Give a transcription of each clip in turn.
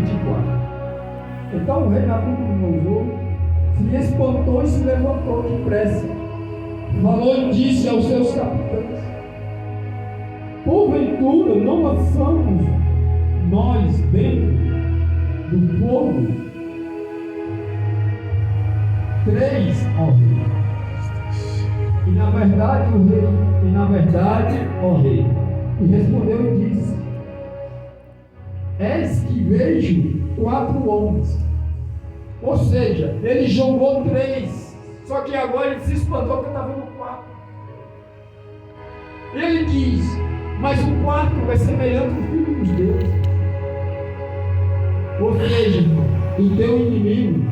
24. Então o rei Nabucodonosor se espantou e se levantou depressa. Falou e disse aos seus capitães: porventura não lançamos nós dentro do fogo 3, ó rei. E na verdade, ó rei, e respondeu e disse: eis que vejo 4 homens. Ou seja, ele jogou 3, só que agora ele se espantou porque está vendo 4. Ele diz: mas o 4 é semelhante ao filho dos deuses. Ou seja, irmão, o teu inimigo,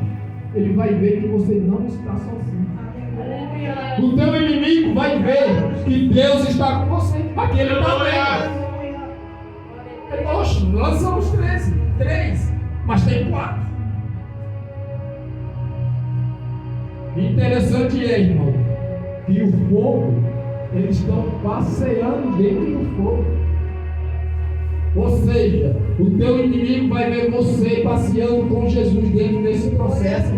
ele vai ver que você não está sozinho. O teu inimigo vai ver que Deus está com você. Aqui ele está vendo. Poxa, nós somos 3, mas tem 4. Interessante é, irmão, que o fogo, eles estão passeando dentro do fogo. Ou seja, o teu inimigo vai ver você passeando com Jesus dentro desse processo.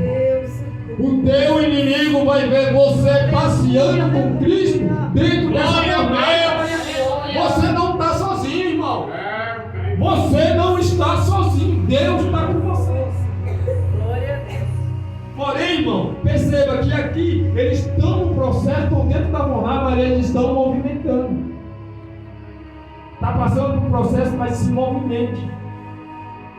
O teu inimigo vai ver você passeando com Cristo dentro dessa jornada. Você não está sozinho, irmão. Você não está sozinho. Deus está com você. Porém, irmão, perceba que aqui eles estão no processo, estão dentro da jornada, mas eles estão movimentando. Está passando por um processo, mas se movimente.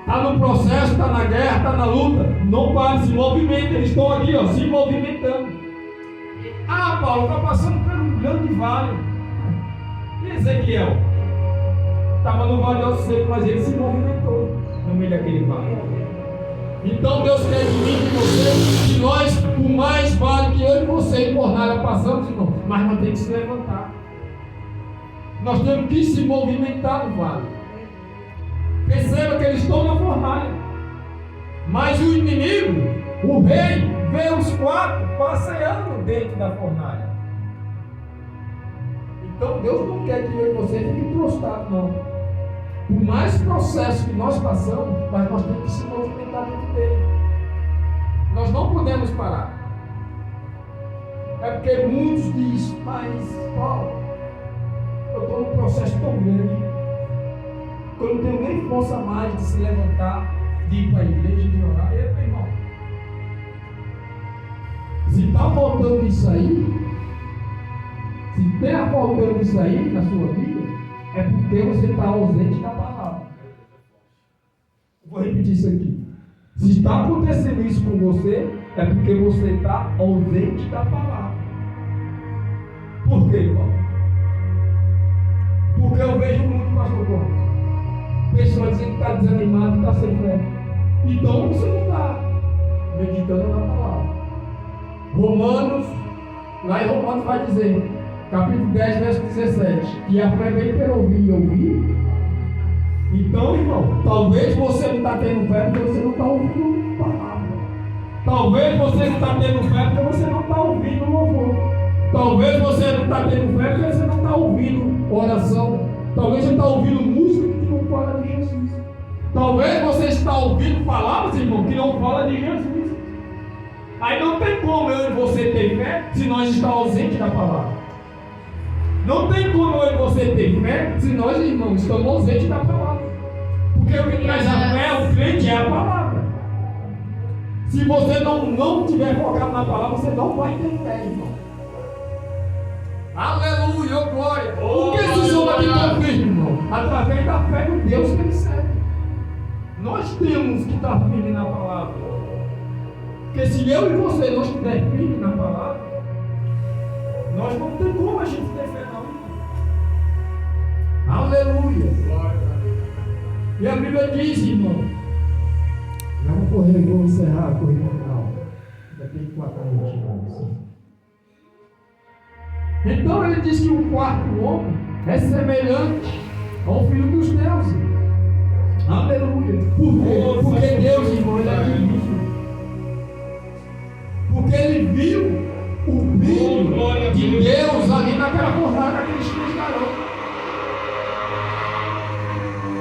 Está no processo, está na guerra, está na luta. Não pare, se movimente. Eles estão aqui, ó, se movimentando. Ah, Paulo, está passando por um grande vale. E Ezequiel? Estava no vale ao seco, mas ele se movimentou no meio daquele vale. Então Deus quer de mim e de você, que nós, por mais vale que eu e você em fornalha passamos, irmão, mas nós temos que se levantar. Nós temos que se movimentar no vale. Perceba que eles estão na fornalha. Mas o inimigo, o rei, vê os 4 passeando dentro da fornalha. Então Deus não quer que eu e você fiquem prostrados, não. Por mais processo que nós passamos, mas nós temos que se movimentar dentro dele. Nós não podemos parar. É porque muitos dizem: mas Paulo, eu estou num processo tão grande que eu não tenho nem força mais de se levantar, de ir para a igreja, de orar. E aí, meu irmão, se está faltando isso aí, se está faltando isso aí na sua vida, é porque você está ausente da palavra. Vou repetir isso aqui. Se está acontecendo isso com você, é porque você está ausente da palavra. Por quê, irmão? Porque eu vejo muito, pastor Gomes, pessoa dizendo que está desanimado, está sem fé. Então você não está meditando na palavra. Romanos, lá em Romanos vai dizer, capítulo 10, verso 17, que a fé vem pelo ouvir e ouvir. Então, irmão, talvez você não está tendo fé porque você não está ouvindo palavra. Talvez você não está tendo fé porque você não está ouvindo louvor. Talvez você não está tendo fé porque você não está ouvindo oração. Talvez você está ouvindo música que não fala de Jesus. Talvez você está ouvindo palavras, irmão, que não fala de Jesus. Aí não tem como eu e você ter fé se nós estamos ausentes da palavra. Não tem como eu e você ter fé se nós, irmãos, estamos ausentes da palavra. Porque o que traz a fé, o crente, é a palavra. Se você não tiver focado na palavra, você não vai ter fé, irmão. Aleluia, oh glória. Por que esses homens aqui estão firmes, irmão? Através da fé no Deus que eles servem. Nós temos que estar firmes na palavra. Porque se eu e você não estiver firmes na palavra, nós não temos como a gente ter fé, não. Aleluia. E a Bíblia diz, irmão, vamos correr, vamos encerrar a corrida final. Ainda tem 4 minutos. Então ele diz que o 4º homem é semelhante ao Filho dos deuses. Aleluia. Por quê? Porque Deus, irmão, ele é divino. Porque ele viu o brilho de Deus ali naquela fornalha, naqueles 3 garotos.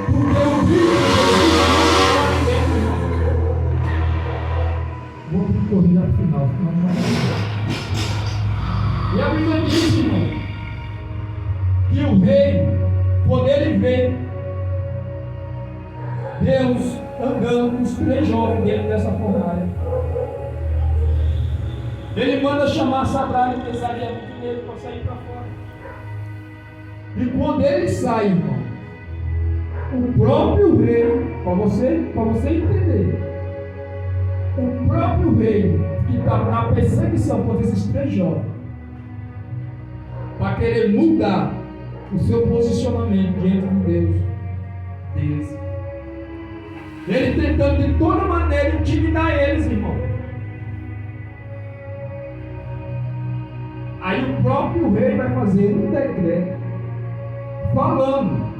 Porque o brilho de Deus Deus andando com os 3 jovens dentro dessa fornalha. Ele manda chamar Sadraque, Mesaque e Abidineiro para sair para fora. E quando ele sai, irmão, o próprio rei, para você entender, o próprio rei que estava na perseguição contra esses 3 jovens, para querer mudar o seu posicionamento diante de Deus deles. Ele tentando de toda maneira intimidar eles, irmão. Aí o próprio rei vai fazer um decreto falando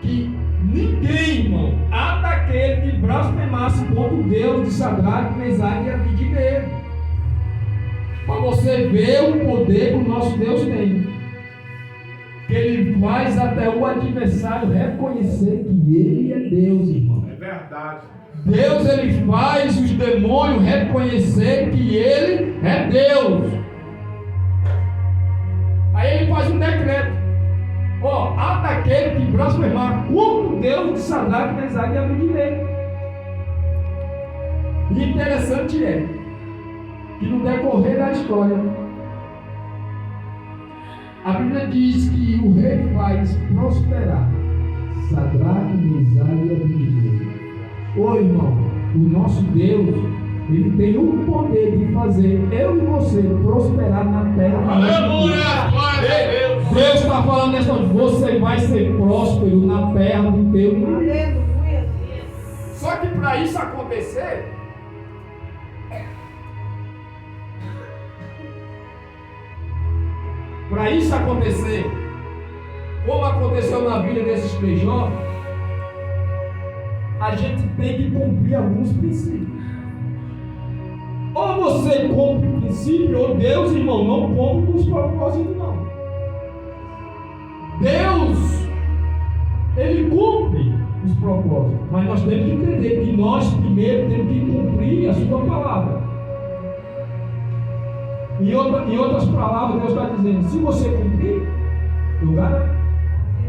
que ninguém, irmão, há daquele que blasfemasse contra o Deus de Sadraque, Mesaque e Abidineiro. Para você ver o poder que o nosso Deus tem. Que ele faz até o adversário reconhecer que ele é Deus, irmão. É verdade. Deus, ele faz os demônios reconhecer que ele é Deus. Aí ele faz um decreto. Ó, há daquele que blasfemar contra o Deus de Sadraque, Mesaque e Abidineiro. E interessante é que no decorrer da história, a Bíblia diz que o rei faz prosperar Sadraque, Mesaque e Abidineiro. Ô irmão, o nosso Deus, ele tem o poder de fazer eu e você prosperar na terra. Aleluia! Glória a Deus! Deus está falando nessa noite, você vai ser próspero na terra do teu inimigo. Só que para isso acontecer, como aconteceu na vida desses 3 jovens, a gente tem que cumprir alguns princípios. Ou você cumpre o princípio, ou Deus, irmão, não cumpre os propósitos, não. Deus, ele cumpre os propósitos, mas nós temos que entender que nós primeiro temos que cumprir a sua palavra. Em outras palavras, Deus está dizendo, se você cumprir, eu garanto.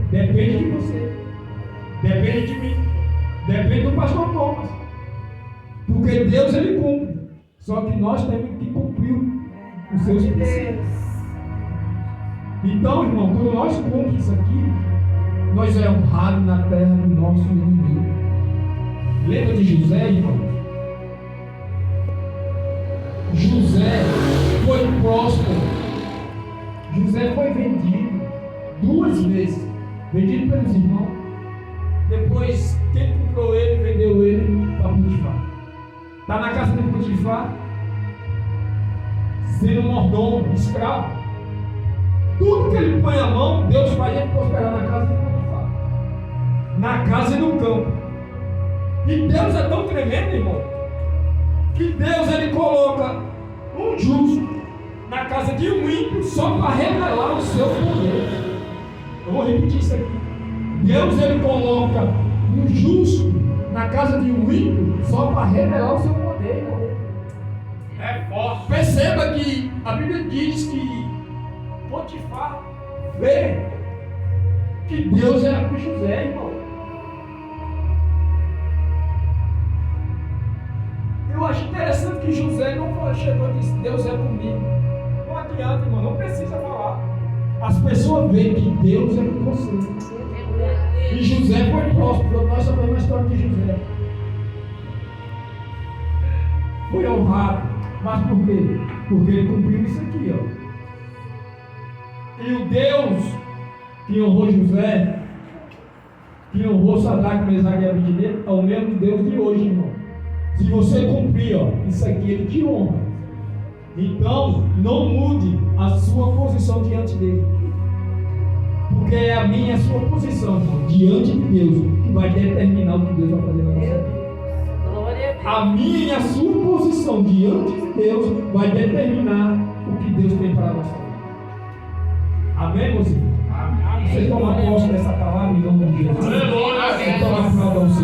Depende de você. Depende de mim. Depende do pastor Thomas. Porque Deus, ele cumpre. Só que nós temos que cumprir os seus princípios. Então, irmão, quando nós cumprimos isso aqui, nós é honrados na terra do nosso inimigo. Lembra de José, irmão? José foi próspero. José foi vendido 2 vezes. Vendido pelos irmãos. Depois, quem comprou ele, vendeu ele para Potifar. Está na casa de Potifar, sendo mordomo, escravo. Tudo que ele põe a mão, Deus faz ele prosperar na casa de Potifar, na casa e no campo. E Deus é tão tremendo, irmão, que Deus, ele coloca um justo na casa de um ímpio só para revelar o seu poder. Eu vou repetir isso aqui. Deus, ele coloca um justo na casa de um ímpio só para revelar o seu poder. É forte. Perceba que a Bíblia diz que Potifar vê que Deus era com José, irmão. Eu acho interessante que José não chegou e disse, Deus é comigo. Não adianta, irmão, não precisa falar. As pessoas veem que Deus é com você. E José foi próspero. Nós sabemos a história de José. Foi honrado. Mas por quê? Porque ele cumpriu isso aqui, ó. E o Deus que honrou José, que honrou Sadraque, Mesaque e Abidineiro, é o mesmo Deus de hoje, irmão. Se você cumprir, ó, isso aqui, ele te honra. Então, não mude a sua posição diante dele. Porque é a minha e a sua posição, irmão, diante de Deus, que vai determinar o que Deus vai fazer na nossa vida. A minha e a sua posição diante de Deus vai determinar o que Deus tem para a nossa vida. Amém, meus irmãos? Vocês tomam posse dessa palavra em nome de Jesus. Vocês tomam posse